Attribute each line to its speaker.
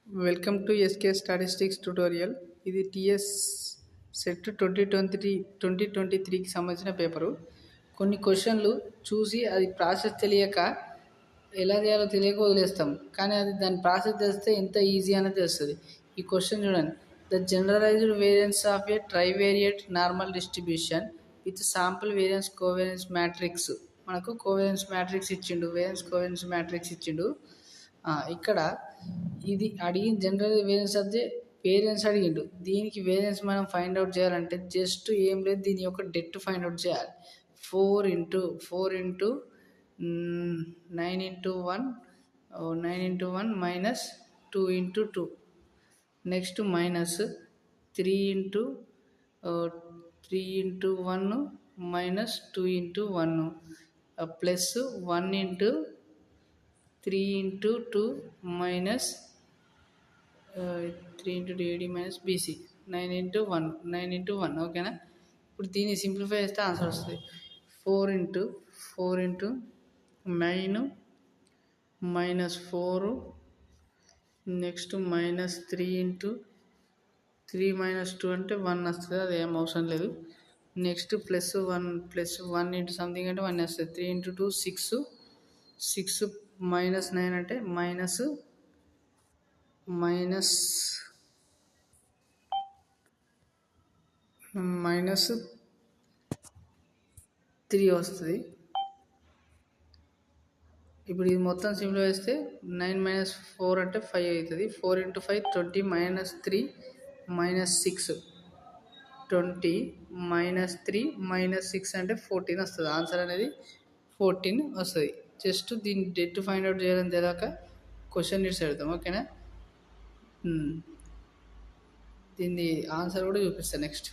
Speaker 1: Welcome to SK Statistics tutorial. ఇది TS set 2023కి సంబంధించిన paper. కొన్ని క్వశ్చన్లు చూసి అది ప్రాసెస్ తెలియక ఎలా చేయాలో తెలియక వదిలేస్తాం. కానీ అది దాని ప్రాసెస్ తెలిస్తే ఎంత ఈజీ అనేది తెలుస్తుంది. ఈ క్వశ్చన్ చూడండి. The generalised variance of a trivariate normal distribution with sample variance covariance matrix. మనకు కోవేరియన్స్ మ్యాట్రిక్స్ ఇచ్చిండు, వేరియన్స్ కోవేరియన్స్ మ్యాట్రిక్స్ ఇచ్చిండు. ఇక్కడ ఇది అడిగిన జనరల్ వేరియన్స్ అడిగిండు. దీనికి వేరియన్స్ మనం ఫైండ్ అవుట్ చేయాలంటే జస్ట్ ఏం లేదు, దీని యొక్క డెట్ ఫైండ్ అవుట్ చేయాలి. 4 × 9 × 1 minus 2 × 2, next minus 3 × 1 minus 2 × 1 plus 1 × 3 × 2 minus 3 × AD minus BC 9 × 1 ఓకేనా. ఇప్పుడు దీన్ని సింప్లిఫై చేస్తే ఆన్సర్ వస్తుంది. 4 × 9 మైనస్ 4, నెక్స్ట్ మైనస్ 3 × 3 మైనస్ 2 అంటే 1 వస్తుంది, అది ఏం అవసరం లేదు. నెక్స్ట్ ప్లస్ 1 ఇంటూ సంథింగ్ అంటే 1 వస్తుంది. 3 × 2 6 మైనస్ 9 అంటే మైనస్ 3 వస్తుంది. ఇప్పుడు ఇది మొత్తం సింపుల్ వేస్తే 9 మైనస్ 4 అంటే 5 అవుతుంది. 4 × 5 20 మైనస్ 3 మైనస్ 6 20 మైనస్ 3 మైనస్ 6 అంటే 14 వస్తుంది. ఆన్సర్ అనేది 14 వస్తుంది. జస్ట్ దీన్ని డెట్ ఫైండ్ అవుట్ చేయడం తెలియక క్వశ్చన్ ఇట్స్ పెడతాం, ఓకేనా. దీన్ని ఆన్సర్ కూడా చూపిస్తాను నెక్స్ట్.